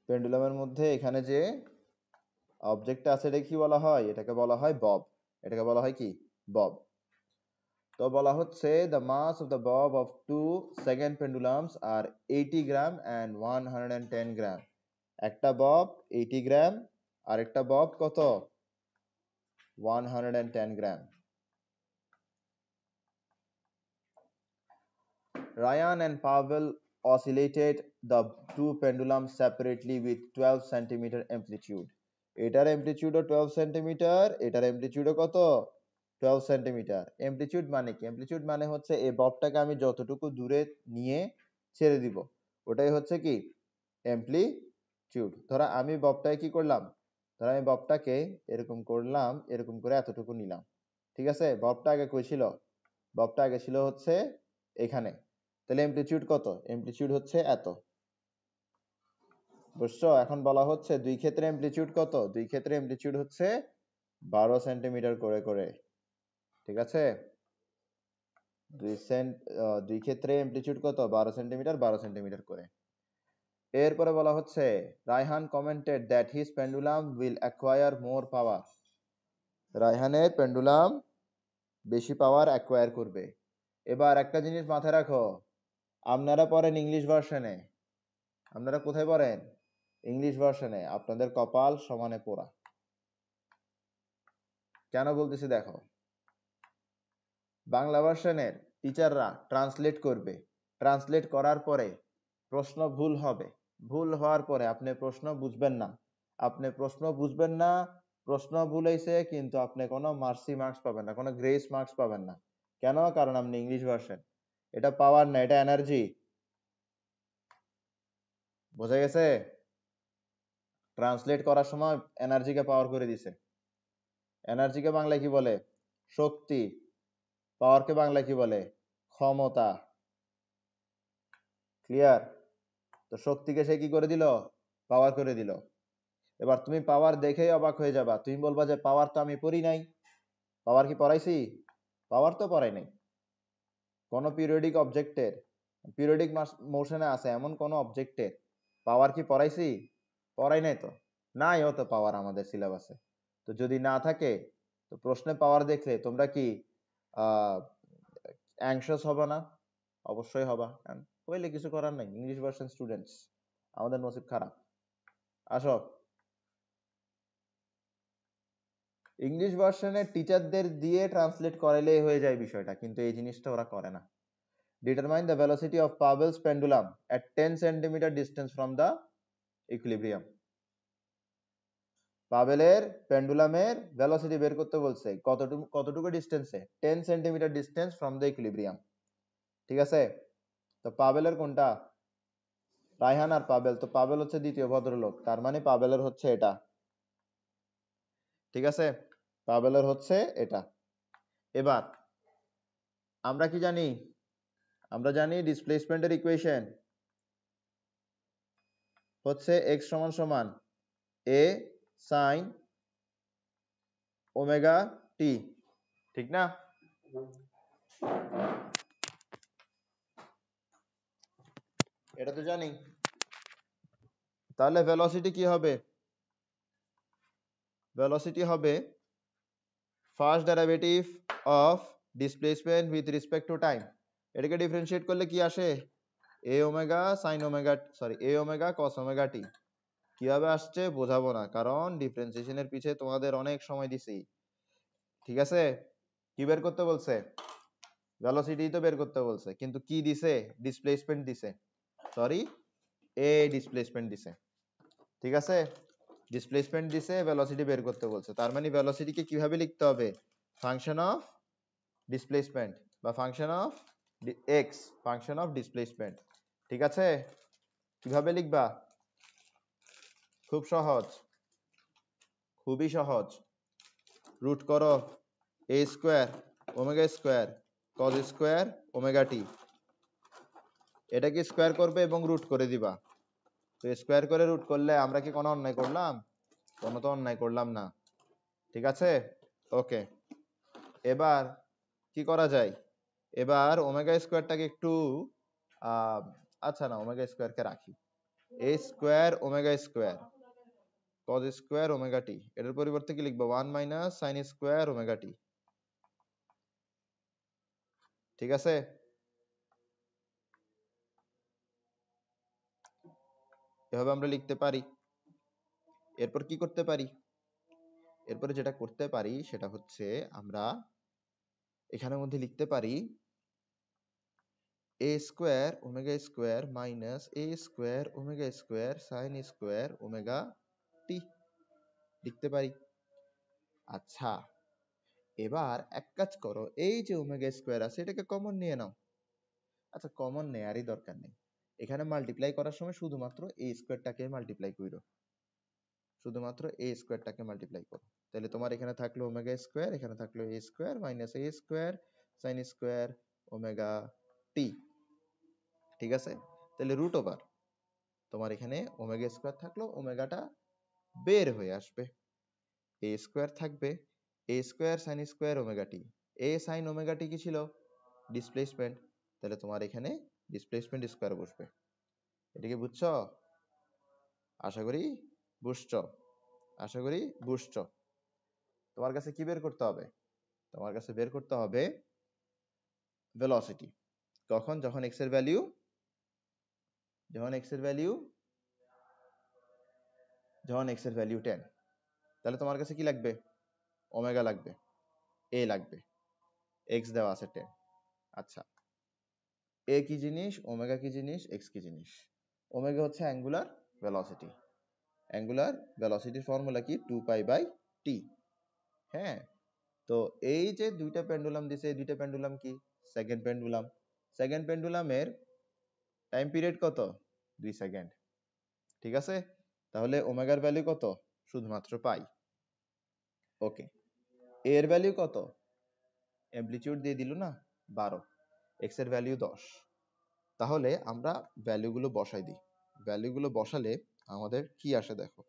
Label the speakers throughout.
Speaker 1: পেন্ডুলামের মধ্যে এখানে যে অবজেক্টটা আছে এটা কি বলা হয়? এটাকে বলা হয় বব। এটাকে বলা হয় কি? বব। তো বলা হচ্ছে the mass of the bob of two second pendulums are 80 gram and 110 গ্রাম। একটা বব 80 গ্রাম আর একটা বব কত? 110 গ্রাম। Ryan and Powell oscillated the two pendulums separately with 12 cm amplitude. এটার amplitude 12 cm, এটার amplitude কত? 12 cm। amplitude মানে কি? amplitude মানে হচ্ছে এই ববটাকে আমি যতটুকু দূরে নিয়ে ছেড়ে দিব ওটাই হচ্ছে কি? amplitude। ধরো আমি ববটাকে কি করলাম? ধরো আমি ববটাকে এরকম করলাম, এরকম করে এতটুকু নিলাম। ঠিক আছে? ববটা আগে কই ছিল? ববটা আগে ছিল হচ্ছে এখানে। তাহলে amplitude কত? amplitude হচ্ছে এত। বুঝছো? এখন বলা হচ্ছে দুই ক্ষেত্রে amplitude কত? দুই ক্ষেত্রে amplitude হচ্ছে 12 সেন্টিমিটার করে করে। ঠিক আছে? দুই ক্ষেত্রে amplitude কত? 12 সেন্টিমিটার 12 সেন্টিমিটার করে। এরপরে বলা হচ্ছে Raihan commented that his pendulum will acquire more power. রায়হানের পেন্ডুলাম বেশি পাওয়ার অ্যাকোয়ার করবে। এবার একটা জিনিস মাথায় রাখো, আপনারা পড়েন ইংলিশ ভার্সনে। আপনারা কোথায় পড়েন? ইংলিশ ভার্সনে। আপনাদের কপাল সমানে পোড়া। কেন বলতেছি দেখো, বাংলা ভার্সনের টিচাররা ট্রান্সলেট করবে, ট্রান্সলেট করার পরে প্রশ্ন ভুল হবে, ভুল হওয়ার পরে আপনি প্রশ্ন বুঝবেন না, আপনি প্রশ্ন বুঝবেন না, প্রশ্ন ভুল হয়েছে কিন্তু আপনি কোনো মার্সি মার্কস পাবেন না, কোনো গ্রেস মার্কস পাবেন না। কেন? কারণ আপনি ইংলিশ ভার্সন। এটা পাওয়ার না, এটা এনার্জি। বোঝা গেছে? ট্রান্সলেট করার সময় এনার্জিকে পাওয়ার করে দিছে। এনার্জিকে বাংলায় কি বলে? শক্তি। পাওয়ারকে বাংলায় কি বলে? ক্ষমতা। ক্লিয়ার? তো শক্তিকে সে কি করে দিল? পাওয়ার করে দিল। এবার তুমি পাওয়ার দেখেই অবাক হয়ে যাবা, তুমি বলবা যে পাওয়ার তো আমি পড়ি নাই। পাওয়ার কি পড়াইছি? পাওয়ার তো পড়াই নাই। কোন পিরিয়ডিক অবজেক্টের, পিরিয়ডিক মোশনে আছে এমন কোন অবজেক্টের পাওয়ার কি পড়াইছি? পড়াই নাই তো। নাই হতো পাওয়ার আমাদের সিলেবাসে। তো যদি না থাকে তো প্রশ্নে পাওয়ার দেখলে তোমরা কি অ্যাংশাস হবে না? অবশ্যই হবা। হইলে কিছু করার নাই, ইংলিশ ভার্সন স্টুডেন্টস, আমাদের নসিব খারাপ। আসো, ইংলিশ ভার্সনের টিচারদের দিয়ে ট্রান্সলেট করাইলেই হয়ে যায় বিষয়টা, কিন্তু এই জিনিসটা ওরা করে না। Determine the velocity of Pavel's pendulum at 10 centimetre distance from the equilibrium. পাভেলের পেন্ডুলামের ভেলোসিটি বের করতে বলছে কতটুকু ডিস্টেন্সে? 10 centimetre distance from the equilibrium. ঠিক আছে? তো পাভেলের কোনটা? রায়হান আর পাভেল। তো পাভেল হচ্ছে দ্বিতীয় ভদ্রলোক, তার মানে পাভেলের হচ্ছে এটা। ঠিক আছে? পাভেলের হচ্ছে এটা। এবার আমরা কি জানি? আমরা জানি ডিসপ্লেসমেন্টের ইকুয়েশন হচ্ছে x সমান সমান a sin ওমেগা t। ঠিক না? এটা তো জানি। তাহলে ভেলোসিটি কি হবে? ভেলোসিটি হবে first derivative of displacement with respect to time. এটাকে ডিফারেন্সিয়েট করলে কি আসে? a omega sin omega, sorry a omega cos omega t। কিভাবে আসছে বোঝাবো না, কারণ ডিফারেন্সিয়েশনের পিছে তোমাদের অনেক সময় দিছি। ঠিক আছে? কি বের করতে বলছে? ভেলোসিটি তো বের করতে বলছে, কিন্তু কি দিছে? ডিসপ্লেসমেন্ট দিছে, সরি এ ডিসপ্লেসমেন্ট দিছে। ঠিক আছে? ডিসপ্লেসমেন্ট দিছে, ভেলোসিটি বের করতে বলছে। তার মানে ভেলোসিটিকে কিভাবে লিখতে হবে? ফাংশন অফ ডিসপ্লেসমেন্ট বা function of x, function of displacement. ঠিক আছে? কিভাবে লিখবা? খুব সহজ, খুবই সহজ। রুট করো a square omega square cos square omega t। এটাকে স্কয়ার করবে এবং রুট করে দিবা। তো স্কয়ার করে রুট করলে আমরা কি কোনো অন্যায় করলাম? কোনো তো অন্যায় করলাম না। ঠিক আছে? ওকে। এবার কি করা যায়? এবার ওমেগা স্কয়ারটাকে একটু আচ্ছা না, ওমেগা স্কয়ারকে রাখি। A square omega square cos square omega t, এটার পরিবর্তে কি লিখবো 1 minus sine square omega t. ঠিক আছে, এভাবে আমরা লিখতে পারি। এরপর কি করতে পারি, এরপরে যেটা করতে পারি সেটা হচ্ছে আমরা এখানের মধ্যে লিখতে পারি A square omega square minus A square omega square sine square omega t লিখতে পারি। আচ্ছা, এবার এক কাজ করো, এই যে ওমেগা স্কোয়ার আছে এটাকে কমন নিয়ে নাও। আচ্ছা, কমন নেয়ারই দরকার নেই, এখানে মাল্টিপ্লাই করার সময় শুধুমাত্র এ স্কোয়ারটাকে মাল্টিপ্লাই করো, শুধুমাত্র এ স্কোয়ারটাকে মাল্টিপ্লাই করো। তাহলে তোমার এখানে থাকলো ওমেগা স্কোয়ার, এখানে থাকলো এ square minus A square sine square omega t. ঠিক আছে, তাহলে রুট ওভার তোমার এখানে ওমেগা স্কোয়ার থাকলো, ওমেগাটা বের হয়ে আসবে, এ স্কোয়ার থাকবে, এ স্কোয়ার সাইন স্কোয়ার ওমেগা টি। এ সাইন ওমেগা টি কি ছিল, ডিসপ্লেসমেন্ট, তাহলে তোমার এখানে ডিসপ্লেসমেন্ট স্কোয়ার বসবে। এটাকে বুঝছো? আশা করি বুঝছো, আশা করি বুঝছো। তোমার কাছে কি বের করতে হবে, তোমার কাছে বের করতে হবে ভেলোসিটি। কখন, যখন এক্স এর ভ্যালু, যখন এক্স এর ভ্যালু, যখন এক্স এর ভ্যালু 10, তাহলে তোমার কাছে কি লাগবে, ওমেগা লাগবে, এ লাগবে, এক্স দেওয়া আছে 10। আচ্ছা, এ কি জিনিস, ওমেগা কি জিনিস, এক্স কি জিনিস? ওমেগা হচ্ছে অ্যাঙ্গুলার ভেলোসিটি, অ্যাঙ্গুলার ভেলোসিটির ফর্মুলা কি 2 পাই বাই টি। হ্যাঁ, তো এই যে দুইটা পেন্ডুলাম দিছে, এই দুইটা পেন্ডুলাম কি সেকেন্ড পেন্ডুলাম, সেকেন্ড পেন্ডুলামের টাইম পিরিয়ড কত, 2 সেকেন্ড। ঠিক আছে, তাহলে ওমেগার ভ্যালু কত, শুধুমাত্র পাই। ওকে, এর ভ্যালু কত, অ্যামপ্লিটিউড দিয়ে দিল না 12, এক্স এর ভ্যালু 10। তাহলে আমরা ভ্যালুগুলো বসাই দিই, ভ্যালুগুলো বসালে আমাদের কি আসে দেখো।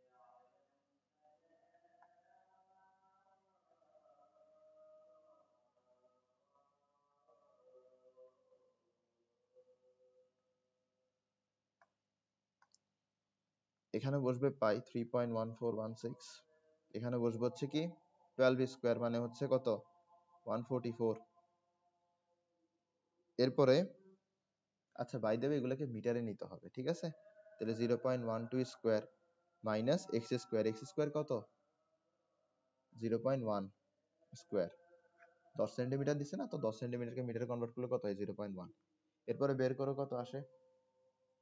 Speaker 1: এখানে বসবে পাই 3.1416, এখানে বসবে হচ্ছে কি 12 স্কোয়ার মানে হচ্ছে কত 144। এরপরে আচ্ছা, বাই দেবে এগুলোকে মিটারে নিতে হবে, ঠিক আছে। তাহলে 0.12 square minus x square, x square কত 0.1 স্কোয়ার, 10 সেন্টিমিটার দিছে না, তো 10 সেন্টিমিটারকে মিটারে কনভার্ট করলে কত হয় 0.1। এরপরে বের করো কত আসে,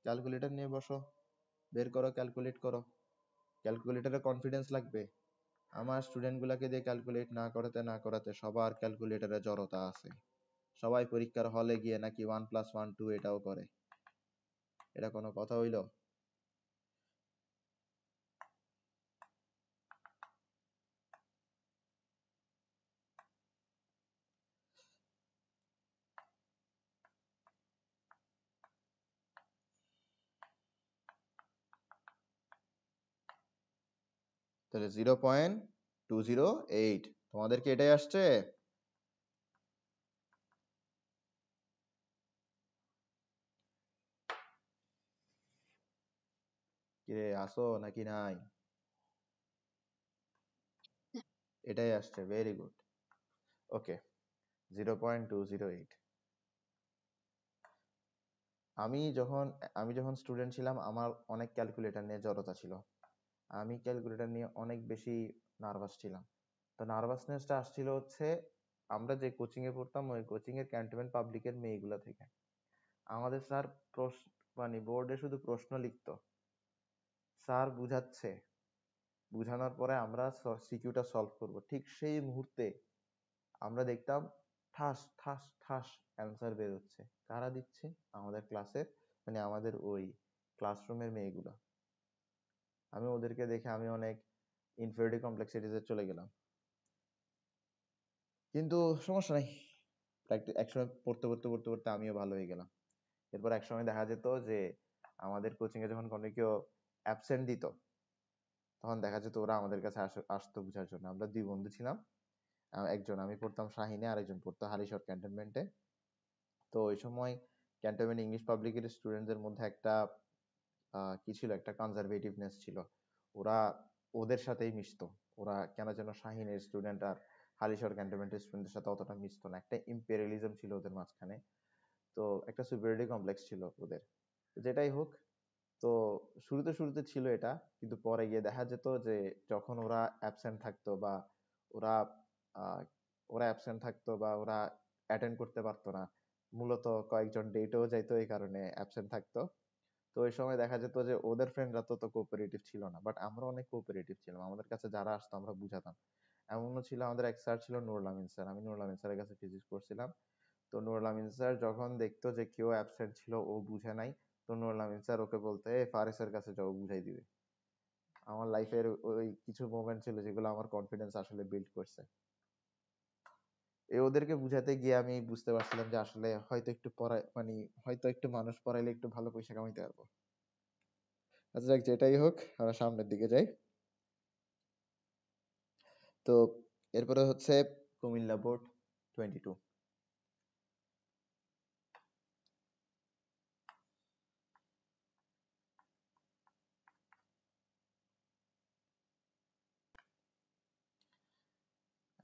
Speaker 1: ক্যালকুলেটর নিয়ে বসো, বের করো, ক্যালকুলেট করো। ক্যালকুলেটরে কনফিডেন্স লাগবে, আমার স্টুডেন্ট গুলাকে দিয়ে ক্যালকুলেট না করাতে না করাতে সবার ক্যালকুলেটরে জড়তা আছে, সবাই পরীক্ষার হলে গিয়ে নাকি 1+1 2 এটাও করে, এটা কোনো কথা হইলো? তাহলে 0.208, তোমাদেরকে এটাই আসছে? কিরে আসো নাকি নাই? এটাই আসছে, ভেরি গুড। ওকে, 0.208। আমি যখন স্টুডেন্ট ছিলাম আমার অনেক ক্যালকুলেটর নিয়ে জড়তা ছিল, আমি ক্যালকুলেটর নিয়ে অনেক বেশি নার্ভাস ছিলাম। তো নার্ভাসনেসটা আসছিল হচ্ছে আমরা যে কোচিং এ পড়তাম ওই কোচিং এর ক্যান্টনমেন্ট পাবলিকের মেয়েগুলো থেকে। আমাদের স্যার মানে বোর্ডে শুধু প্রশ্ন লিখতো, স্যার বুঝাচ্ছে, বুঝানোর পরে আমরা সিকিউটা সলভ করব, ঠিক সেই মুহূর্তে আমরা দেখতাম ঠাস ঠাস ঠাস অ্যান্সার বের হচ্ছে। কারা দিচ্ছে, আমাদের ক্লাসের মানে আমাদের ওই ক্লাসরুমের মেয়েগুলো। আমি ওদেরকে দেখে আমি অনেক ইনফেরিয়রিটি কমপ্লেক্সিটিতে চলে গেলাম, কিন্তু সমস্যা নাই, একসময় পড়তে পড়তে পড়তে পড়তে আমিও ভালো হয়ে গেলাম। এরপর একসময় দেখা যেত যে আমাদের কোচিং এ যখন কোনো কেউ অ্যাবসেন্ট দিত, তখন দেখা যেত ওরা আমাদের কাছে আসতো বুঝার জন্য। আমরা দুই বন্ধু ছিলাম, একজন আমি পড়তাম শাহিনে, আরেকজন পড়তো হালিশহর ক্যান্টনমেন্টে। তো ওই সময় ক্যান্টনমেন্ট ইংলিশ পাবলিকের স্টুডেন্টদের মধ্যে একটা কি ছিল, একটা কনজারভেটিভনেস ছিল। ওরা ওদের সাথেই মিশতো, ওরা কেন যেন শাহিনের স্টুডেন্ট আর হালিশহর ক্যান্টনমেন্টের স্টুডেন্টের সাথে অতটা মিশতো না, একটা ইম্পেরিয়ালিজম ছিল ওদের মাঝখানে। তো একটা সুপিরিয়রিটি কমপ্লেক্স ছিল ওদের। যেটাই হোক, তো শুরুতে শুরুতে ছিল এটা, কিন্তু পরে গিয়ে দেখা যেত যে যখন ওরা অ্যাবসেন্ট থাকতো বা ওরা আহ, ওরা অ্যাবসেন্ট থাকতো বা ওরা অ্যাটেন্ড করতে পারতো না, মূলত কয়েকজন ডেটেও যাইতো এই কারণে অ্যাবসেন্ট থাকতো। তো ওই সময় দেখা যেত যে ওদের ফ্রেন্ডরা তো কোঅপারেটিভ ছিল না, বাট আমরা অনেক কোঅপারেটিভ ছিলাম, আমাদের কাছে যারা আসতো আমরা বুঝাতাম। এমনও ছিল, আমাদের এক স্যার ছিল নুরুল আমিন স্যার, আমি নুরুল আমিন স্যারের কাছে ফিজিক্স পড়ছিলাম। তো নুরুল আমিন স্যার যখন দেখতো যে কেউ অ্যাবসেন্ট ছিল, ও বুঝে নাই, তো নুরুল আমিন স্যার ওকে বলতে, ফারিসের কাছে যাও, বুঝাই দিবে। আমার লাইফের ওই কিছু মোমেন্ট ছিল যেগুলো আমার কনফিডেন্স আসলে বিল্ড করছে। ওদেরকে বুঝাতে গিয়ে আমি বুঝতে পারছিলাম যে আসলে হয়তো একটু পড়ায়, মানে হয়তো একটু মানুষ পড়াইলে একটু ভালো পয়সা কামাইতে পারবো। আচ্ছা যাক, যেটাই হোক, আমরা সামনের দিকে যাই। তো এরপরে হচ্ছে কুমিল্লা বোর্ড 22।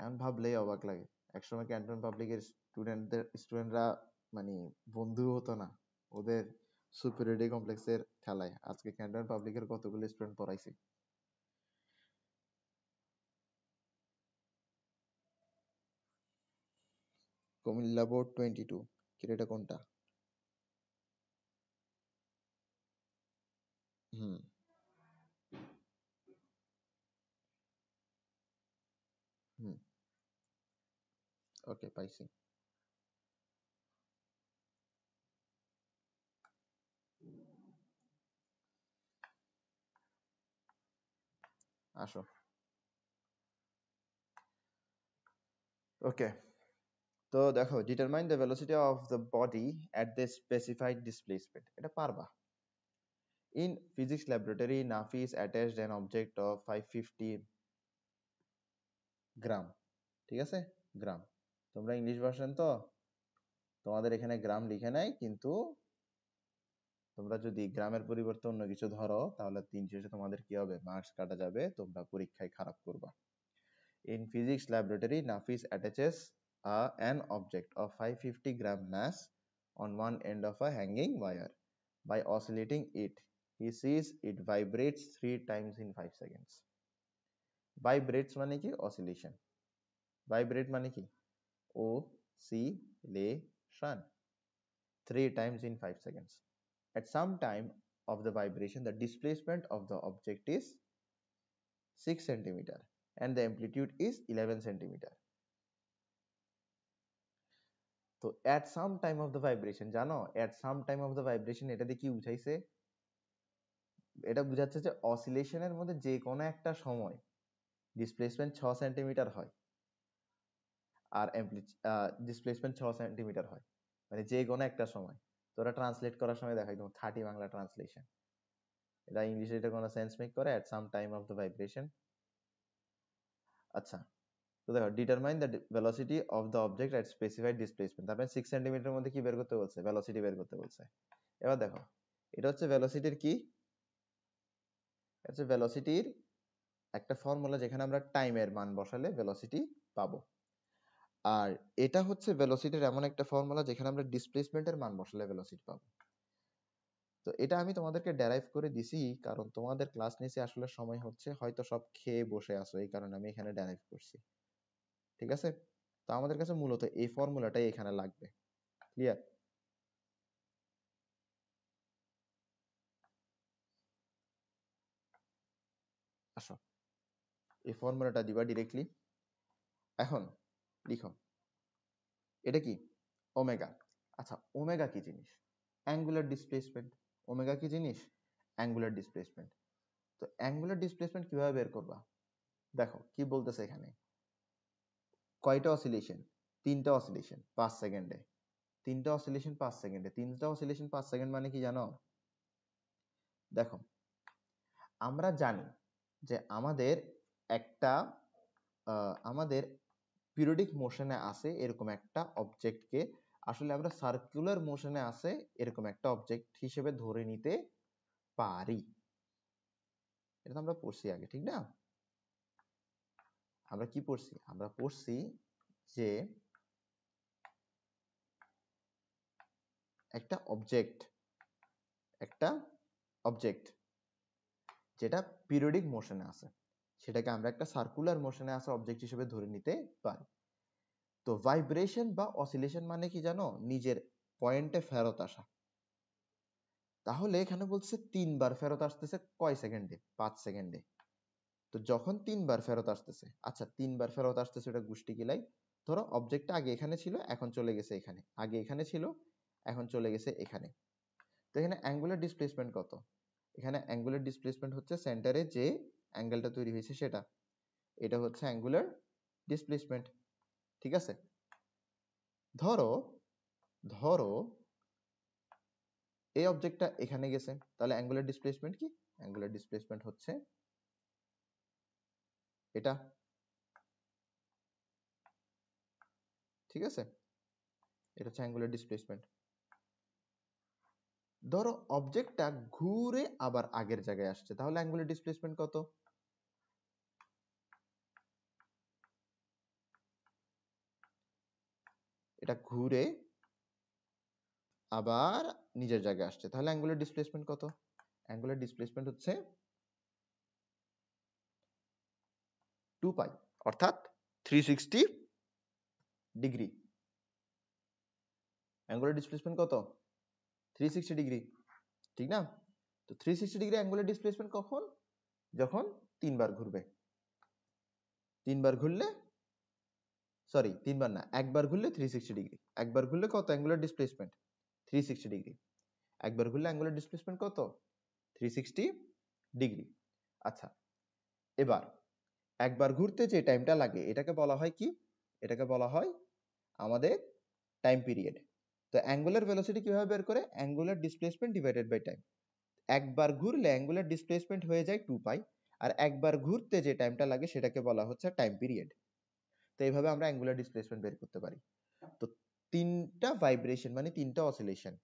Speaker 1: এখন ভাবলেই অবাক লাগে, একসময় ক্যান্টন পাবলিকের স্টুডেন্টরা মানে বন্ধু হতো না ওদের সুপিরিয়রিটি কমপ্লেক্সের খেলায়। আজকে ক্যান্টন পাবলিকের কতগুলো স্টুডেন্ট পড়াইছি। কুমিল্লা বোর্ড 22, কি এটা কোনটা? হুম, হুম, ওকে, পাইছি। আসো। ওকে, তো দেখো, determine the velocity of the body at the specified displacement, এটা পারবা। In physics laboratory, Nafis attached an object of 550 গ্রাম। ঠিক আছে, গ্রাম। তোমরা ইংলিশ ভার্সন তো, তোমাদের এখানে গ্রাম লিখে নাই, কিন্তু তোমরা যদি গ্রামের পরিবর্তে অন্য কিছু ধরো তাহলে 3 শেষে তোমাদের কি হবে, মার্কস কাটা যাবে, তোমরা পরীক্ষায় খারাপ করবা। In physics laboratory, Nafis attaches an object of 550 gram mass on one end of a hanging wire. By oscillating it, he sees it vibrates 3 times in 5 seconds. Vibrates মানে কি? Oscillation. Vibrate মানে কি? Oscillation. 3 times in 5 seconds. At some time of the vibration, the displacement of the object is 6 centimeter and the amplitude is 11 centimeter. তো at some time of the vibration, জানো at some time of the vibration এটা দিয়ে কি বুঝাইছে? এটা বুঝাচ্ছে যে অসিলেশনের মধ্যে যে কোনো একটা সময় ডিসপ্লেসমেন্ট 6 সেন্টিমিটার হয় আর ডিসপ্লেসমেন্ট 6 সেন্টিমিটার হয়, মানে যে কোনো একটা সময়। তোরা ট্রান্সলেট করার সময় দেখাই তোমার 30 বাংলা ট্রান্সলেশন, এটা ইংলিশে এটা কোনো সেন্স মেক করে? at some time of the vibration। আচ্ছা, তো দেখো, determine the velocity of the object at specified displacement, তারপরে 6 সেন্টিমিটারের মধ্যে কি বের করতে বলছে? ভেলোসিটি বের করতে বলছে। এবার দেখো, এটা হচ্ছে ভেলোসিটির কি, হচ্ছে ভেলোসিটির একটা ফর্মুলা যেখানে আমরা টাইমের মান বসালে ভেলোসিটি পাবো। আর এটা হচ্ছে ভেলোসিটির এমন একটা ফর্মুলা যেখানে আমরা ডিসপ্লেসমেন্টের মান বসালে ভেলোসিটি পাবো। তো এটা আমি তোমাদেরকে ডেরাইভ করে দিছি, কারণ তোমাদের ক্লাস নিচে আসলে সময় হচ্ছে, হয়তো সব খেয়ে বসে আছো, এই কারণে আমি এখানে ডেরাইভ করছি। ঠিক আছে, তো আমাদের কাছে মূলত এই ফর্মুলাটাই এখানে লাগবে। ক্লিয়ার? আসো, এই ফর্মুলাটা দিবা ডিরেক্টলি। এখন লিখো, এটা কি? ওমেগা। আচ্ছা, ওমেগা কি জিনিস? Angular displacement. ওমেগা কি জিনিস? Angular displacement. তো অ্যাঙ্গুলার ডিসপ্লেসমেন্ট কিভাবে বের করবা? দেখো কি বলতেছে এখানে, কয়টা অসিলেশন? 3টা অসিলেশন 5 সেকেন্ডে। 3টা অসিলেশন 5 সেকেন্ডে, 3টা অসিলেশন 5 সেকেন্ড মানে কি জানো? দেখো, আমরা জানি যে আমাদের একটা আমাদের পিরিয়ডিক মোশনে আছে এরকম একটা অবজেক্টকে আসলে আমরা সার্কুলার মোশনে আছে এরকম একটা অবজেক্ট হিসেবে ধরে নিতে পারি। এটা তো আমরা পড়ছি আগে, ঠিক না? আমরা কি পড়ছি? আমরা পড়ছি যে একটা অবজেক্ট যেটা পিরিয়ডিক মোশনে আছে সেটাকে আমরা একটা সার্কুলার মোশনে আছে অবজেক্ট হিসেবে ধরে নিতে পারি। তো ভাইব্রেশন বা অসিলেশন মানে কি জানো? নিজের পয়েন্টে ফেরত আসা। তাহলে এখানে বলছে 3 বার ফেরত আসতেছে কয় সেকেন্ডে? 5 সেকেন্ডে। তো যখন 3 বার ফেরত আসতেছে, আচ্ছা 3 বার ফেরত আসতেছে এটা গুষ্টি কিলাই। ধরো অবজেক্টটা আগে এখানে ছিল, এখন চলে গেছে এখানে, আগে এখানে ছিল, এখন চলে গেছে এখানে। তো এখানে অ্যাঙ্গুলার ডিসপ্লেসমেন্ট কত? এখানে অ্যাঙ্গুলার ডিসপ্লেসমেন্ট হচ্ছে সেন্টারে যে অ্যাঙ্গেলটা তৈরি হয়েছে সেটা, এটা হচ্ছে অ্যাঙ্গুলার ডিসপ্লেসমেন্ট, ঠিক আছে? ধরো ধরো এই অবজেক্টটা এখানে গেছে, তাহলে অ্যাঙ্গুলার ডিসপ্লেসমেন্ট কি? অ্যাঙ্গুলার ডিসপ্লেসমেন্ট হচ্ছে এটা, ঠিক আছে? এটা হচ্ছে অ্যাঙ্গুলার ডিসপ্লেসমেন্ট। ধরো অবজেক্টটা ঘুরে আবার আগের জায়গায় আসছে, তাহলে অ্যাঙ্গুলার ডিসপ্লেসমেন্ট কত? এটা ঘুরে আবার নিজের জায়গায় আসছে, তাহলে অ্যাঙ্গুলার ডিসপ্লেসমেন্ট কত? অ্যাঙ্গুলার ডিসপ্লেসমেন্ট হচ্ছে 2 পাই, অর্থাৎ 360 ডিগ্রি। অ্যাঙ্গুলার ডিসপ্লেসমেন্ট কত? 360 ডিগ্রি, ঠিক না? তো 360 ডিগ্রি অ্যাঙ্গুলার ডিসপ্লেসমেন্ট কখন? যখন 3 বার ঘুরবে। 3 বার ঘুরলে, সরি 3 বার না, একবার ঘুরলে 360 ডিগ্রি। একবার ঘুরলে কত অ্যাঙ্গুলার ডিসপ্লেসমেন্ট? 360 ডিগ্রি। একবার ঘুরলে অ্যাঙ্গুলার ডিসপ্লেসমেন্ট কত? 360 ডিগ্রি। আচ্ছা, এবার একবার ঘুরতে যে টাইমটা লাগে এটাকে বলা হয় কি? এটাকে বলা হয় আমাদের টাইম পিরিয়ড। তো অ্যাঙ্গুলার ভেলোসিটি কিভাবে বের করে? Angular displacement divided by time. একবার ঘুরলে অ্যাঙ্গুলার ডিসপ্লেসমেন্ট হয়ে যায় 2 পাই, আর একবার ঘুরতে যে টাইমটা লাগে সেটাকে বলা হচ্ছে টাইম পিরিয়ড। তো এইভাবে আমরা অ্যাঙ্গুলার ডিসপ্লেসমেন্ট বের করতে পারি। তো 3টা ভাইব্রেশন মানে 3টা অসিলেশন,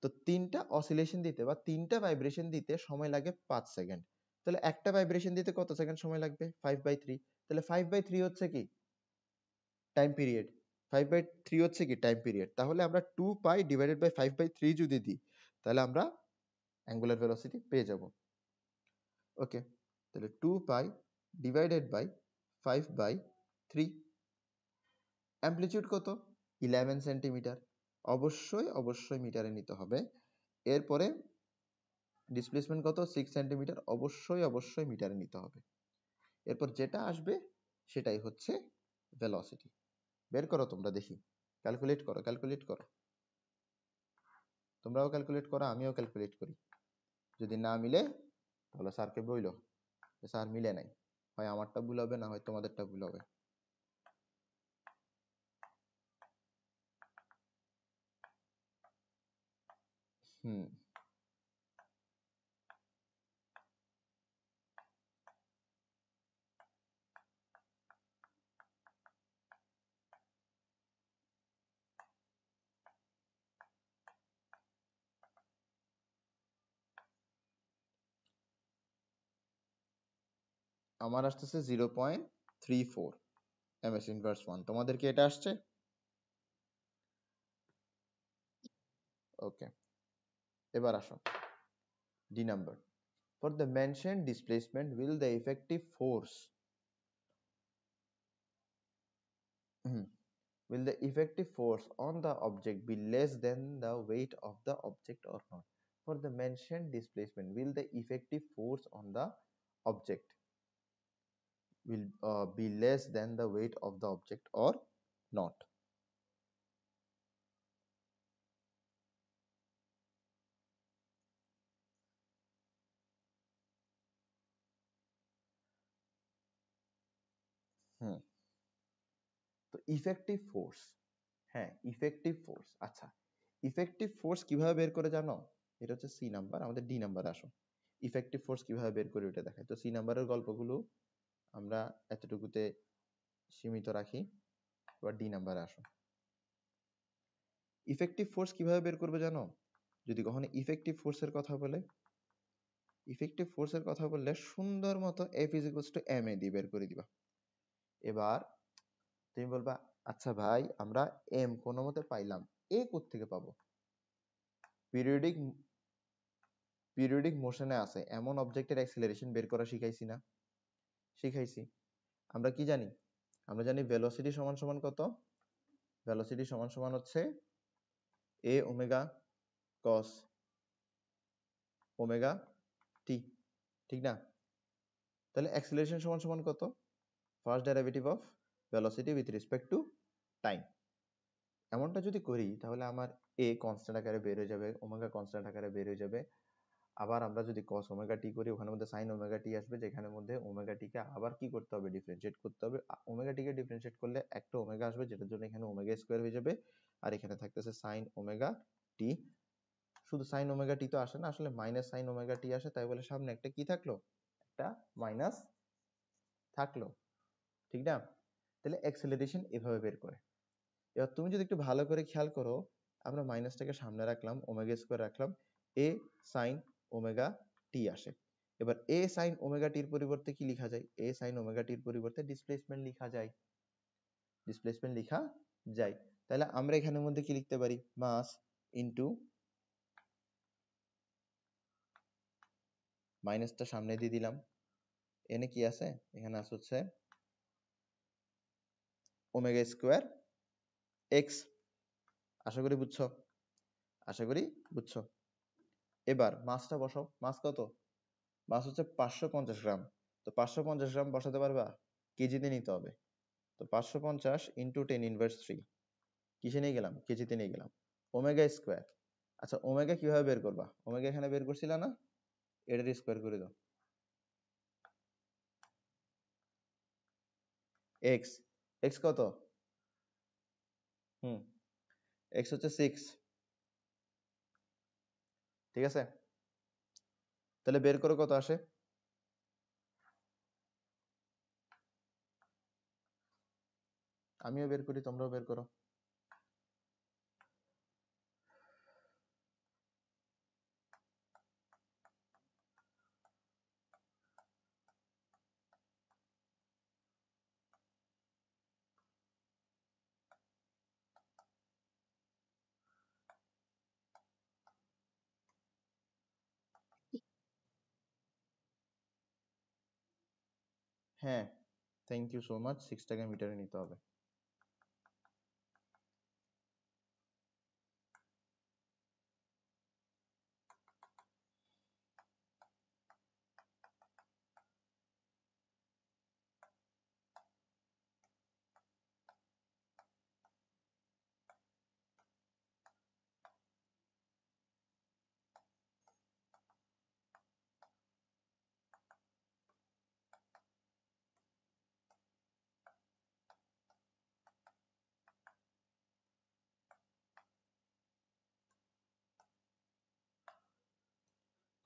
Speaker 1: তো 3টা অসিলেশন দিতে বা 3টা ভাইব্রেশন দিতে সময় লাগে 5 সেকেন্ড। তাহলে একটা ভাইব্রেশন দিতে কত সেকেন্ড সময় লাগবে? 5/3। তাহলে 5/3 হচ্ছে কি? Time period. 5/3 হচ্ছে কি? Time period. তাহলে আমরা 2 পাই ডিভাইডেড বাই 5/3 যদি দিই, তাহলে আমরা অ্যাঙ্গুলার ভেলোসিটি পেয়ে যাব। ওকে, তাহলে 2 পাই ডিভাইডেড বাই 5/3। অ্যামপ্লিটিউড কত? 11 সেন্টিমিটার। অবশ্যই মিটারে নিতে হবে। এরপরে ডিসপ্লেসমেন্ট কত? 6 সেন্টিমিটার। অবশ্যই মিটারে নিতে হবে। এরপর যেটা আসবে সেটাই হচ্ছে ভেলোসিটি। বের করো তোমরা, দেখি, ক্যালকুলেট করো। তোমরাও ক্যালকুলেট করো, আমিও ক্যালকুলেট করি। যদি না মিলে তাহলে স্যারকে বইলো স্যার মিলে নাই, হয় আমারটা ভুল হবে না হয় তোমাদেরটা ভুল হবে। হুম, আমার আসতেছে 0.34 ms ইনভার্স 1। তোমাদের কি এটা আসছে? ওকে, এবার আসো D number. For the mentioned displacement, will the effective force will the effective force on the object be less than the weight of the object or not? For the mentioned displacement, will the effective force on the object will be less than the weight of the object or not? হুম, তো effective force, হ্যাঁ effective force. আচ্ছা, effective force কিভাবে বের করে জানো? এটা হচ্ছে C number. আমাদের ডি নাম্বার আসো, ইফেক্টিভ ফোর্স কিভাবে বের করে ওটা দেখায়। তো সি নাম্বারের গল্পগুলো আমরা এতটুকুতে সীমিত রাখি। এবার ডি নাম্বারে আসো। ইফেক্টিভ ফোর্স কিভাবে বের করবে জানো? যদি কখনো ইফেক্টিভ ফোর্সের কথা বলে, ইফেক্টিভ ফোর্সের কথা বললে সুন্দর মতো F is equals to M A দিয়ে বের করে দিবা। এবার তুমি বলবা আচ্ছা ভাই আমরা এম কোনো মতে পাইলাম, এ কোত্থেকে পাবো? পিরিয়ডিক পিরিয়ডিক মোশনে আছে এমন অবজেক্টের অ্যাক্সিলারেশন বের করা শিখাইছি না? শিখাইছি। আমরা কি জানি? আমরা জানি ভেলোসিটি সমান সমান কত? ভেলোসিটি সমান সমান হচ্ছে এ ওমেগা কস ওমেগা টি, ঠিক না? তাহলে অ্যাক্সিলারেশন সমান সমান কত? First derivative of velocity with respect to time. এমনটা যদি করি তাহলে আমার এ কনস্ট্যান্ট আকারে বের হয়ে যাবে, ওমেগা কনস্ট্যান্ট আকারে বের হয়ে যাবে। আবার আমরা যদি cos ওমেগা টি করি ওখানের মধ্যে sin ওমেগা টি আসবে, যেখানের মধ্যে ওমেগা টি কে আবার কি করতে হবে? ডিফারেন্সিয়েট করতে হবে। ওমেগা টি কে ডিফারেন্সিয়েট করলে একটা ওমেগা আসবে, যেটার জন্য এখানে ওমেগা স্কয়ার হয়ে যাবে, আর এখানে থাকতেছে sin ওমেগা টি। শুধু sin ওমেগা টি তো আসে না, আসলে মাইনাস sin ওমেগা টি আসে, তাই বলে সামনে একটা কি থাকলো? একটা মাইনাস থাকলো, ঠিক না? তাহলে অ্যাক্সেলারেশন এভাবে বের করে। এবার তুমি যদি একটু ভালো করে খেয়াল করো, আমরা মাইনাসটাকে সামনে রাখলাম, ওমেগা স্কয়ার রাখলাম, এ সাইন ওমেগা টি আসে। এবার এ সাইন ওমেগা টির পরিবর্তে কি লেখা যায়? এ সাইন ওমেগা টির পরিবর্তে ডিসপ্লেসমেন্ট লেখা যায়। ডিসপ্লেসমেন্ট লেখা যায়। তাহলে আমরা এখানের মধ্যে কি লিখতে পারি? মাস ইনটু, মাইনাসটা সামনে দিয়ে দিলাম, এনে কি আছে? এখানে আছে হচ্ছে ওমেগা স্কয়ার এক্স। আশা করি বুঝছো, আশা করি বুঝছো। এবার মাসটা বসাও। মাস কত? মাস হচ্ছে 550 গ্রাম। তো 550 গ্রাম বসাতে পারবা? কেজিতে নিতে হবে। তো 550 ইন্টু 10 ইনভার্স 3, কিসে নিয়ে গেলাম? কেজিতে নিয়ে গেলাম। Omega square. আচ্ছা ওমেগা কিভাবে বের করবা? ওমেগা এখানে বের করছিলা না? এটার স্কোয়ার করে দাও। এক্স, এক্স কত? এক্স হচ্ছে 6, ঠিক আছে? তাহলে বের করো কত আসে। আমিও বের করি, তোমরাও বের করো। হ্যাঁ, থ্যাংক ইউ সো মাচ। 6 টাকা মিটারে নিতে হবে।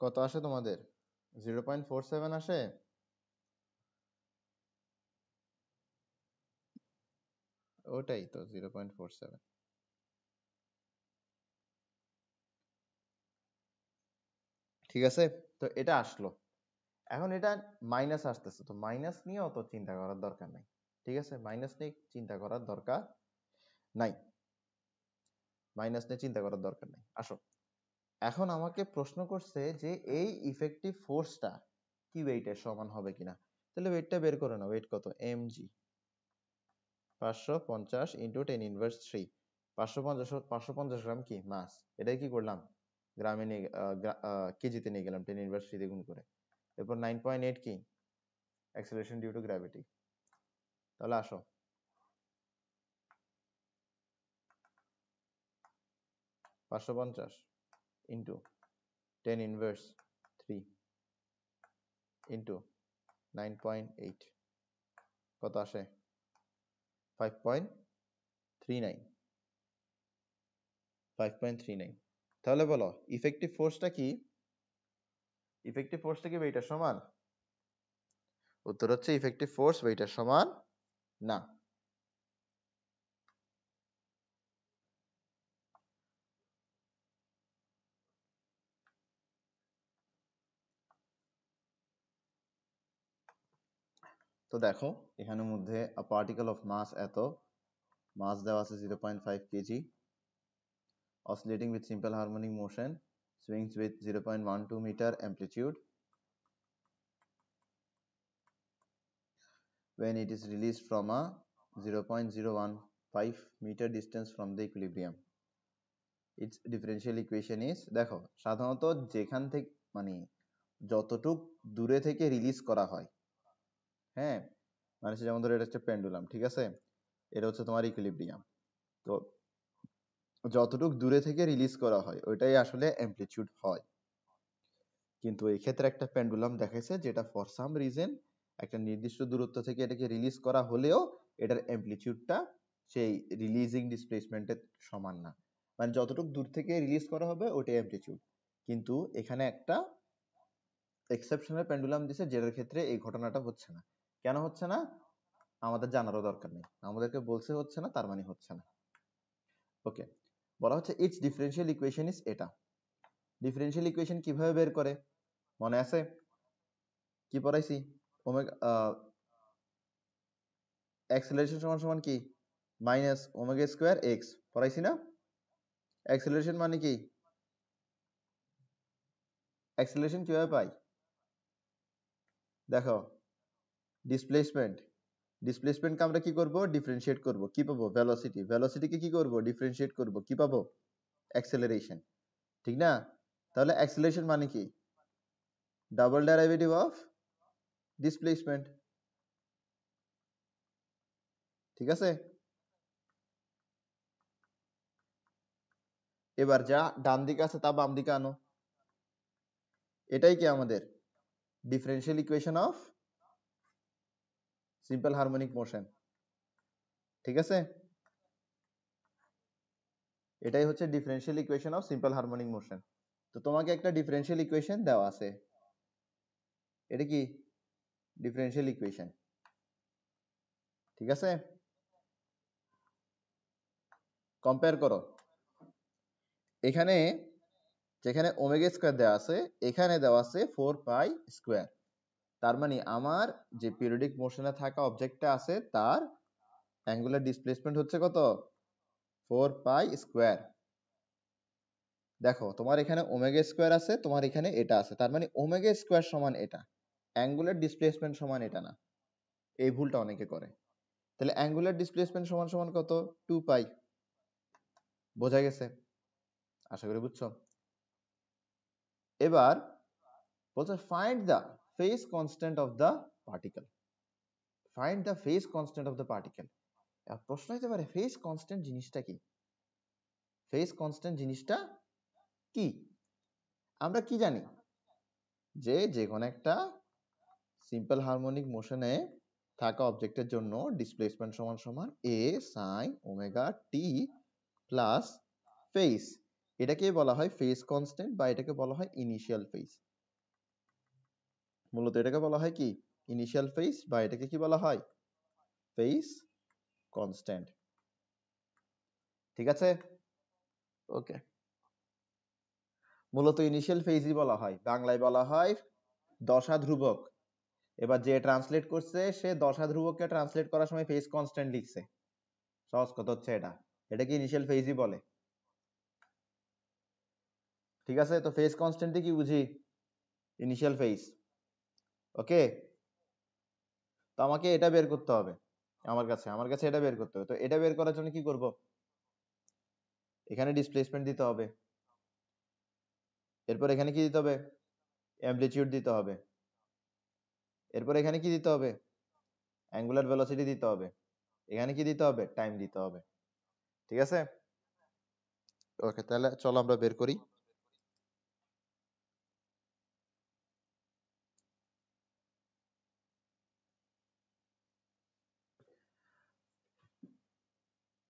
Speaker 1: কত আসে তোমাদের? 0.47 আসে? ওটাই তো 0.47। ঠিক আছে, তো এটা আসলো। এখন এটা মাইনাস আসতেছে, তো মাইনাস নিয়ে অত চিন্তা করার দরকার নাই। ঠিক আছে, মাইনাস নিয়ে চিন্তা করার দরকার নাই, মাইনাস নিয়ে চিন্তা করার দরকার নাই। আসো, এখন আমাকে প্রশ্ন করছে যে এই ইফেক্টিভ ফোর্সটা কি ওয়েটের সমান হবে কিনা। তাহলে ওয়েটটা বের করে নাও। ওয়েট কত? mg 550 into 10 inverse 3। 550 গ্রাম কি মাস, এটাই কি করলাম? গ্রামে নিয়ে কেজিতে নিয়ে গেলাম 10 ইনভার্স 3 দিয়ে গুণ করে। এরপর 9.8 কি অ্যাক্সেলারেশন ডিউ টু গ্র্যাভিটি। তাহলে আসো, 550 ইন্টু 10 ইনভার্স 3 ইন্টু 9.8 কত আসে? 5.39। 5.39। তাহলে বলো ইফেক্টিভ ফোর্সটা কি? ইফেক্টিভ ফোর্সটা কি ওয়েটার সমান? উত্তর হচ্ছে ইফেক্টিভ ফোর্স ওয়েটার সমান না। তো দেখো এখানের মধ্যে a particle of mass এত, মাস দেওয়া আছে 0.5 kg, oscillating with simple harmonic motion, swings with 0.12 meter amplitude. When it is released from a 0.015 meter distance from the equilibrium, its differential equation is, দেখো সাধারণত যেখান থেকে মানে যতটুক দূরে থেকে রিলিজ করা হয়, হ্যাঁ মানে যেমন ধরো এটা হচ্ছে পেন্ডুলাম, ঠিক আছে, এটা হচ্ছে তোমার ইকুইলিব্রিয়াম, তো যতটুক দূরে থেকে রিলিজ করা হয় ওইটাই আসলে অ্যামপ্লিটিউড হয়। কিন্তু এই ক্ষেত্রে একটা পেন্ডুলাম দেখাইছে যেটা ফর সাম রিজন একটা নির্দিষ্ট দূরত্ব থেকে এটাকে রিলিজ করা হলেও এটার অ্যামপ্লিটিউডটা সেই রিলিজিং ডিসপ্লেসমেন্টের সমান না, মানে যতটুকু দূর থেকে রিলিজ করা হবে ওটাই অ্যামপ্লিটিউড। কিন্তু এখানে একটা এক্সেপশনাল পেন্ডুলাম দিছে যেটার ক্ষেত্রে এই ঘটনাটা হচ্ছে না। কেন হচ্ছে না আমাদের জানারও দরকার নেই, আমাদেরকে বলছে হচ্ছে না তার মানে হচ্ছে না। ওকে, বলা হচ্ছে ইটস ডিফারেন্সিয়াল ইকুয়েশন ইজ এটা। ডিফারেন্সিয়াল ইকুয়েশন কিভাবে বের করে মনে আছে? কি পড়াইছি? ওমেগা অ্যাক্সেলারেশন সমান সমান কি মাইনাস ওমেগা স্কয়ার এক্স পড়াইছি না? অ্যাক্সেলারেশন মানে কি? অ্যাক্সেলারেশন কিভাবে পাই? দেখো ডিসপ্লেসমেন্ট, ডিসপ্লেসমেন্টকে আমরা কি করব ডিফারেন্সিয়েট করব, কি পাবো ভেলোসিটি, ভেলোসিটিকে কি করব ডিফারেন্সিয়েট করব, কি পাবো অ্যাক্সেলারেশন, ঠিক না? তাহলে অ্যাক্সেলারেশন মানে কি ডাবল ডেরিভেটিভ অফ ডিসপ্লেসমেন্ট, ঠিক আছে? এবার যা ডান দিকে আছে তা বাম দিকে আনো, এটাই কি আমাদের differential equation of simple harmonic motion, ঠিক আছে? এটাই হচ্ছে differential equation of simple harmonic motion. তো তোমাকে একটা ডিফারেন্সিয়াল ইকুয়েশন দেওয়া আছে, এটা কি ডিফারেন্সিয়াল ইকুয়েশন, ঠিক আছে? কম্পেয়ার করো, এখানে যেখানে ওমেগা স্কয়ার দেওয়া আছে এখানে দেওয়া আছে 4 পাই স্কয়ার, তার মানে আমার যে পিরিয়ডিক মোশনে থাকা অবজেক্টটা আছে তার অ্যাঙ্গুলার ডিসপ্লেসমেন্ট হচ্ছে কত 4 পাই স্কয়ার। দেখো তোমার এখানে ওমেগা স্কয়ার আছে, তোমার এখানে এটা আছে, তার মানে ওমেগা স্কয়ার সমান এটা, অ্যাঙ্গুলার ডিসপ্লেসমেন্ট সমান এটা না, এই ভুলটা অনেকে করে। তাহলে অ্যাঙ্গুলার ডিসপ্লেসমেন্ট সমান সমান কত 2 পাই, বোঝা গেছে? আশা করি বুঝছো। এবার বলছে find the phase constant of the particle, find the phase constant of the particle. প্রশ্ন হতে পারে ফেজ কনস্ট্যান্ট জিনিসটা কি, ফেজ কনস্ট্যান্ট জিনিসটা কি? আমরা কি জানি যে যে কোনো একটা সিম্পল হারমোনিক মোশনে থাকা অবজেক্টের জন্য ডিসপ্লেসমেন্ট সমান সমান a sin omega t plus phase, এটাকে বলা হয় ফেজ কনস্ট্যান্ট বা এটাকে বলা হয় ইনিশিয়াল ফেজ। মূলত এটাকে বলা হয় কি ইনিশিয়াল ফেজ বা এটাকে কি বলা হয় ফেজ কনস্ট্যান্ট, ঠিক আছে? ওকে, মূলত ইনিশিয়াল ফেজই বলা হয়, বাংলায় বলা হয় দশা ধ্রুবক। এবার যে ট্রান্সলেট করছে সে দশা ধ্রুবককে ট্রান্সলেট করার সময় ফেজ কনস্ট্যান্ট লিখছে, সহজ কথা হচ্ছে এটা, এটাকে ইনিশিয়াল ফেজই বলে, ঠিক আছে? তো ফেজ কনস্ট্যান্টে কি বুঝি ইনিশিয়াল ফেজ। ওকে, তো আমাকে এটা বের করতে হবে, আমার কাছে এটা বের করতে হবে। তো এটা বের করার জন্য কি করব, এখানে ডিসপ্লেসমেন্ট দিতে হবে, এরপর এখানে কি দিতে হবে অ্যামপ্লিটিউড দিতে হবে, এরপর এখানে কি দিতে হবে অ্যাঙ্গুলার ভেলোসিটি দিতে হবে, এখানে কি দিতে হবে টাইম দিতে হবে, ঠিক আছে? ওকে, তাহলে চলো আমরা বের করি।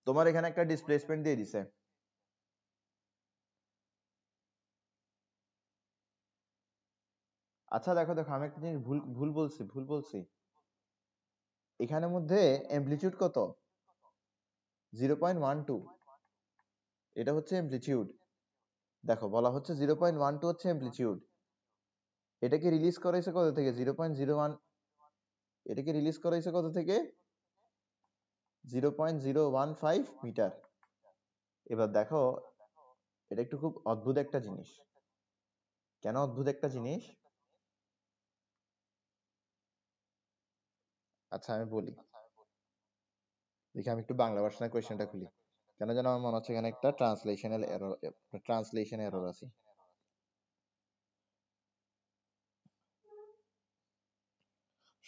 Speaker 1: তোমার এখানে একটা ডিসপ্লেসমেন্ট দিয়ে দিছে, আচ্ছা দেখো দেখো আমি একটা জিনিস ভুল ভুল বলছি, এখানের মধ্যে অ্যামপ্লিটিউড কত 0.12, এটা হচ্ছে অ্যামপ্লিটিউড। দেখো বলা হচ্ছে 0.12 হচ্ছে অ্যামপ্লিটিউড, এটাকে রিলিজ করেছে কত থেকে 0.01 এটাকে রিলিজ করা হয়েছে কত থেকে 0.015 মিটার। এবার দেখো এটা একটু খুব অদ্ভুত একটা জিনিস। কেন অদ্ভুত একটা জিনিস? আচ্ছা আমি বলি, দেখি আমি একটু বাংলা ভার্সনের কোয়েশ্চেনটা খুলি। কেন যেন আমার মনে হচ্ছে এখানে একটা ট্রান্সলেশন এরর আছে।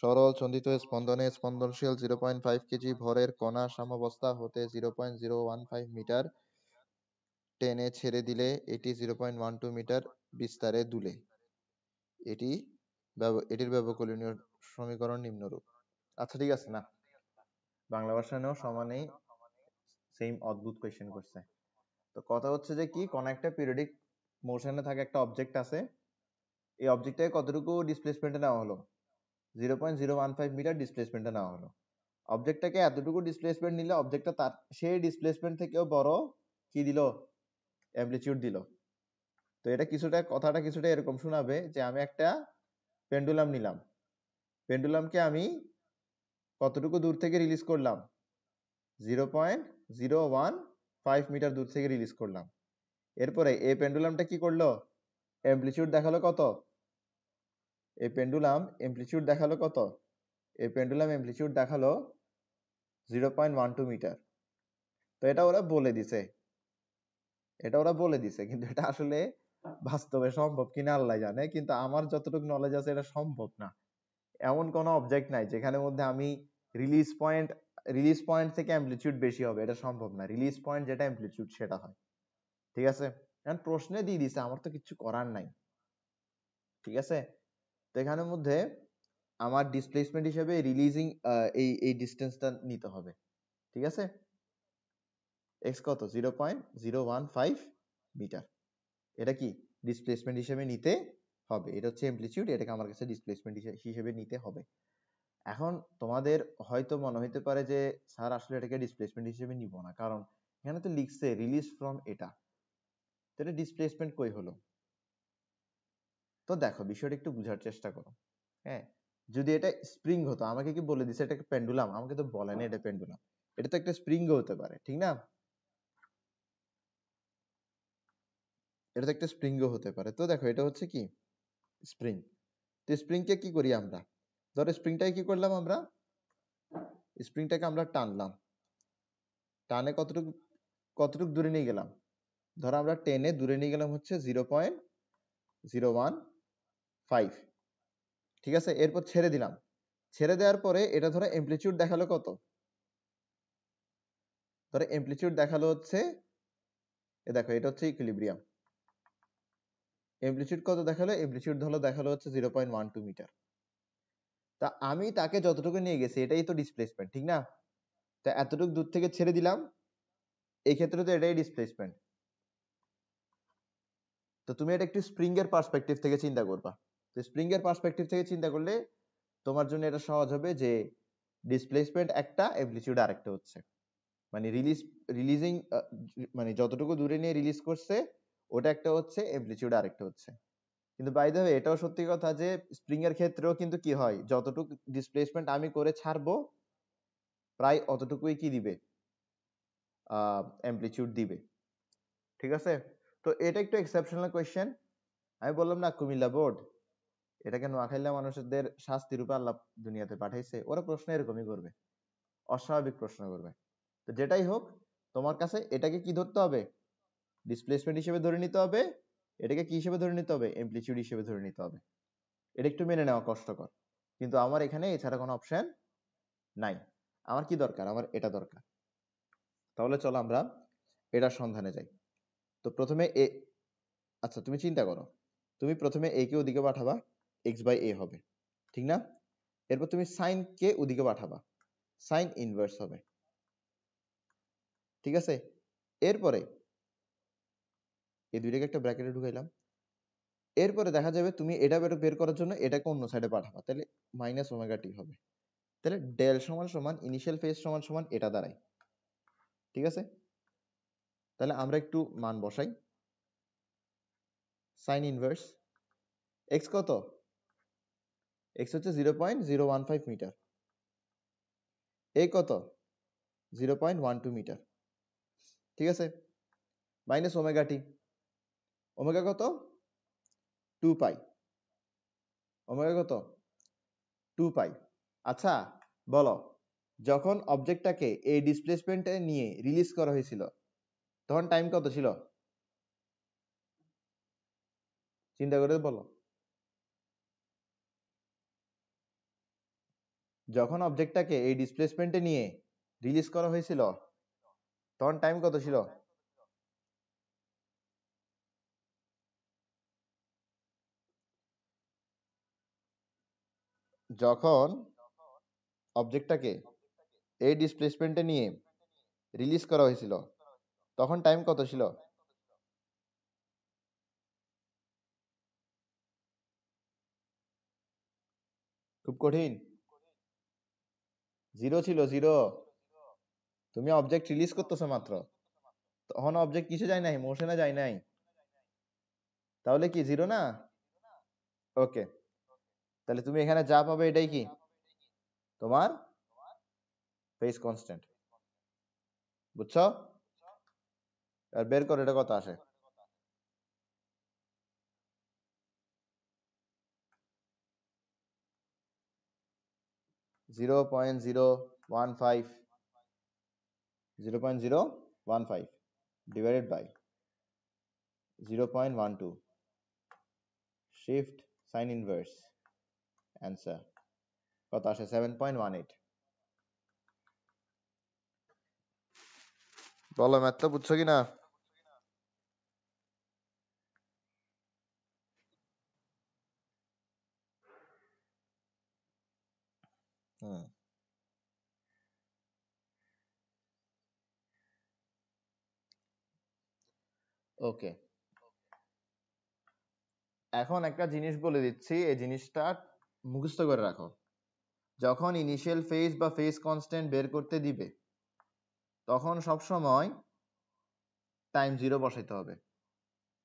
Speaker 1: সরল চন্দিত স্পন্দনে স্পন্দনশীল 0.5 কেজি ভরের কণা সাম্যাবস্থা হতে 0.015 মিটার টেনে ছেড়ে দিলে এটি 0.12 মিটার বিস্তারে দুলে। এটির ব্যবকলনীয় সমীকরণ নিম্নরূপ। আচ্ছা ঠিক আছে, না বাংলা ভাষায়ও সমানেই সেম অদ্ভুত কোয়েশ্চেন করছে। তো কথা হচ্ছে যে কি, কোন একটা পিরিয়ডিক মোশনে থাকে একটা অবজেক্ট আছে, এই অবজেক্টটাকে কতটুকু ডিসপ্লেসমেন্টে নেওয়া হলো 0.015 মিটার ডিসপ্লেসমেন্টে নেওয়া হলো। অবজেক্টটাকে এতটুকু ডিসপ্লেসমেন্ট নিলে অবজেক্টটা তার সেই ডিসপ্লেসমেন্ট থেকেও বড় কি দিল, অ্যামপ্লিটিউড দিল। তো এটা কিছুটা, কথাটা কিছুটা এরকম শোনাবে যে আমি একটা পেন্ডুলাম নিলাম, পেন্ডুলামকে আমি কতটুকু দূর থেকে রিলিজ করলাম 0.015 মিটার দূর থেকে রিলিজ করলাম। এরপরে এই পেন্ডুলামটা কি করলো, অ্যামপ্লিটিউড দেখালো কত, এই পেন্ডুলাম অ্যামপ্লিটিউড দেখালো কত, এই পেন্ডুলাম অ্যামপ্লিটিউড দেখালো 0.12 মিটার। তো এটা ওরা বলে দিছে, কিন্তু এটা আসলে বাস্তবে সম্ভব কিনা আল্লাহ জানে, কিন্তু আমার যতটুকু নলেজ আছে এটা সম্ভব না। এমন কোনো অবজেক্ট নাই যেখানের মধ্যে আমি রিলিজ পয়েন্ট থেকে অ্যামপ্লিটিউড বেশি হবে, এটা সম্ভব না। রিলিজ পয়েন্ট যেটা অ্যামপ্লিটিউড সেটা হয়। ঠিক আছে, এখন প্রশ্নে দিয়ে দিছে, আমার তো কিছু করার নাই। ঠিক আছে, তো এখানের মধ্যে আমার ডিসপ্লেসমেন্ট হিসেবে রিলিজিং এই ডিসটেন্সটা নিতে হবে। ঠিক আছে, এক্স কত 0.015 মিটার, এটা কি ডিসপ্লেসমেন্ট হিসেবে নিতে হবে। এটা হচ্ছে অ্যামপ্লিটিউড, এটাকে আমার কাছে ডিসপ্লেসমেন্ট হিসেবে নিতে হবে। এখন তোমাদের হয়তো মনে হইতে পারে যে স্যার আসলে এটাকে ডিসপ্লেসমেন্ট হিসেবে নিব না, কারণ এখানে তো লিখছে রিলিজ ফ্রম এটা, তো এটা ডিসপ্লেসমেন্ট কই হলো? তো দেখো বিষয়টা একটু বোঝার চেষ্টা করো। হ্যাঁ, যদি এটা স্প্রিং হতো, আমাকে কি বলে দিছে এটা একটা পেন্ডুলাম, আমাকে তো বলে না এটা পেন্ডুলাম, এটা তো একটা স্প্রিংও হতে পারে, ঠিক না? এটা তো একটা স্প্রিংও হতে পারে। তো দেখো এটা হচ্ছে কি স্প্রিং। তো স্প্রিংকে কি করি আমরা, ধরো স্প্রিংটাকে কি করলাম আমরা, স্প্রিংটাকে আমরা টানলাম, টানে কতটুকু কতটুকু দূরে নিয়ে গেলাম, ধরো আমরা টেনে দূরে নিয়ে গেলাম হচ্ছে 0.015। ঠিক আছে, এরপর ছেড়ে দিলাম, ছেড়ে দেওয়ার পরে এটা ধরো অ্যামপ্লিটিউড দেখালো কত, ধরো অ্যামপ্লিটিউড দেখালো হচ্ছে, এ দেখো এটা হচ্ছে ইকুইলিব্রিয়াম, অ্যামপ্লিটিউড কত দেখালো, অ্যামপ্লিটিউড দেখালো হচ্ছে 0.12 মিটার। তা আমি তাকে যতটুকু নিয়ে গেছি এটাই তো ডিসপ্লেসমেন্ট, ঠিক না? তা এতটুকু দূর থেকে ছেড়ে দিলাম, এই ক্ষেত্রে তো এটাই ডিসপ্লেসমেন্ট। তো তুমি এটা একটু স্প্রিং এর পার্সপেক্টিভ থেকে চিন্তা করবা। তো স্প্রিং এর পার্সপেক্টিভ থেকে চিন্তা করলে তোমার জন্য এটা সহজ হবে যে ডিসপ্লেসমেন্ট একটা, অ্যামপ্লিটিউড আরেকটা হচ্ছে, মানে রিলিজিং মানে যতটুকু দূরে নিয়ে রিলিজ করছে ওটা একটা হচ্ছে, অ্যামপ্লিটিউড আরেকটা হচ্ছে। কিন্তু বাই দ্য ওয়ে এটাও সত্যি কথা যে স্প্রিং এর ক্ষেত্রেও কিন্তু কি হয়, যতটুকু ডিসপ্লেসমেন্ট আমি করে ছাড়বো প্রায় অতটুকুই কি দিবে, অ্যামপ্লিটিউড দিবে। ঠিক আছে, তো এটা একটু এক্সেপশনাল কোয়েশ্চেন। আমি বললাম না কুমিল্লা বোর্ড, এটাকে নোয়াখালীর মানুষদের শাস্তি রূপে আল্লাহ দুনিয়াতে পাঠাইছে, ওরা প্রশ্ন এরকমই করবে, অস্বাভাবিক প্রশ্ন করবে। তো যেটাই হোক, তোমার কাছে এটাকে কি ধরতে হবে, ডিসপ্লেসমেন্ট হিসেবে ধরে নিতে হবে, এটাকে কি হিসেবে ধরে নিতে হবে, অ্যামপ্লিটিউড হিসেবে ধরে নিতে হবে। এটা একটু মেনে নেওয়া কষ্টকর, কিন্তু আমার এখানে এছাড়া কোনো অপশন নাই। আমার কি দরকার, আমার এটা দরকার। তাহলে চলো আমরা এটার সন্ধানে যাই। তো প্রথমে এ, আচ্ছা তুমি চিন্তা করো, তুমি প্রথমে এ কে ওদিকে পাঠাবা, এক্স বাই এ হবে, ঠিক না? এরপর তুমি সাইন কে ওদিকে পাঠাবা, সাইন ইনভার্স হবে। ঠিক আছে, এরপরে এই দুইটাকে একটা ব্র্যাকেটে ঢুকাইলাম। এরপরে দেখা যাবে তুমি এটা বের করার জন্য এটাকে অন্য সাইডে পাঠাবা, তাহলে মাইনাস ওমেগা টি হবে। তাহলে ডেল সমান সমান ইনিশিয়াল ফেজ সমান সমান এটা দাঁড়ায়। ঠিক আছে, তাহলে আমরা একটু মান বসাই। সাইন ইনভার্স এক্স কত, এক্স হচ্ছে 0.015 মিটার, এ কত 0.12 মিটার, ঠিক আছে, মাইনাস ওমেগা টি, ওমেগা কত 2 পাই, ওমেগা কত 2 পাই। আচ্ছা বলো, যখন অবজেক্টটাকে এই ডিসপ্লেসমেন্টে নিয়ে রিলিজ করা হয়েছিল তখন টাইম কত ছিল, চিন্তা করে বলো। যখন অবজেক্টটাকে এই ডিসপ্লেসমেন্টে নিয়ে রিলিজ করা হয়েছিল তখন টাইম কত ছিল, যখন অবজেক্টটাকে এই ডিসপ্লেসমেন্টে নিয়ে রিলিজ করা হয়েছিল তখন টাইম কত ছিল, খুব কঠিন, জিরো ছিল, জিরো। তুমি অবজেক্ট রিলিজ করতেছো মাত্র, তখন অবজেক্ট কিসে যায় নাই, মোশনে যায় নাই, তাহলে কি জিরো না? ওকে, তাহলে তুমি এখানে যা পাবে এটাই কি তোমার ফেজ কনস্ট্যান্ট, বুঝছো? আর বের করো এটা কত আসে। Zero point zero one five, 0.015 divided by 0.12 shift sin inverse answer কত আসে 7.18। বলো ম্যাথটা বুঝছো কি না? হুম, ওকে, এখন একটা জিনিস বলে দিচ্ছি, এই জিনিসটা মুখস্থ করে রাখো। যখন ইনিশিয়াল ফেজ বা ফেজ কনস্ট্যান্ট বের করতে দিবে তখন সব সময় টাইম জিরো বসাইতে হবে।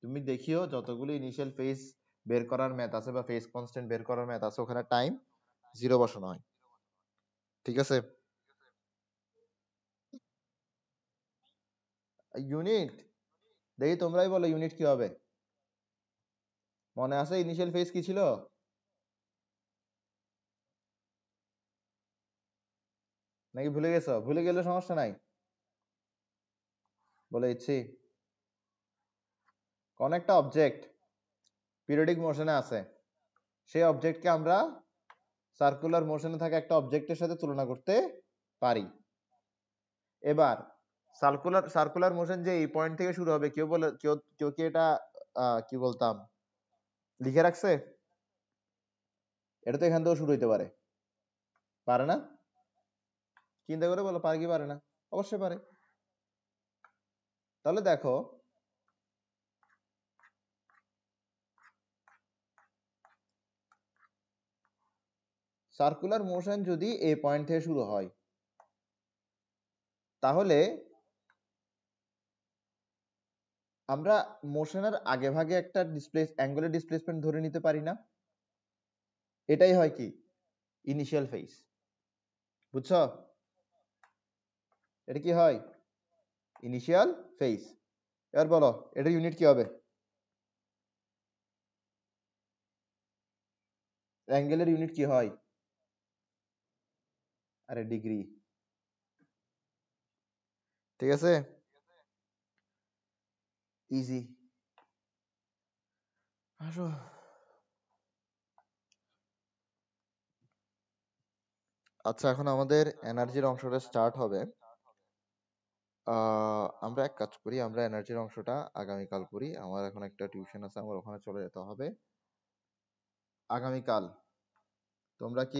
Speaker 1: তুমি দেখিও যতগুলো ইনিশিয়াল ফেজ বের করার ম্যাথ আছে বা ফেজ কনস্ট্যান্ট বের করার ম্যাথ আছে ওখানে টাইম জিরো বসানো হয়, ঠিক আছে? ইউনিট, দেখি তোমরাই বলো ইউনিট কি হবে, মনে আছে ইনিশিয়াল ফেজ কি ছিল? নাকি ভুলে গেছো? ভুলে গেলে সমস্যা নাই, বলে দিচ্ছি। কোন একটা অবজেক্ট পিরিয়ডিক মোশনে আছে, সেই অবজেক্টকে আমরা সার্কুলার মোশনে থাকা একটা অবজেক্টের সাথে তুলনা করতে পারি। এবার সার্কুলার মোশন যে এই পয়েন্ট থেকে শুরু হবে, কেউ বলে কেউ কেউ কি এটা কি বলতাম লিখে রাখছে? এটা তো এখান থেকেও শুরু হইতে পারে, পারে না? চিন্তা করে বলো পারে কি পারে না? অবশ্যই পারে। তাহলে দেখো সার্কুলার মোশন যদি এই পয়েন্ট থেকে শুরু হয় তাহলে আমরা মোশনের আগে ভাগে একটা অ্যাঙ্গুলার ডিসপ্লেসমেন্ট ধরে নিতে পারি না? এটাই হয় কি ইনিশিয়াল ফেজ, বুঝছো? এটা কি হয় ইনিশিয়াল ফেজ। এবার বলো এটা ইউনিট কি হবে, অ্যাঙ্গেলের ইউনিট কি হয়? আরে ডিগ্রি, ঠিক আছে, ইজি। আসো, আচ্ছা এখন আমাদের এনার্জির অংশটা স্টার্ট হবে। আমরা এক কাজ করি, আমরা এনার্জির অংশটা আগামীকাল করি, আমার এখন একটা টিউশন আছে, আমার ওখানে চলে যেতে হবে আগামীকাল। তোমরা কি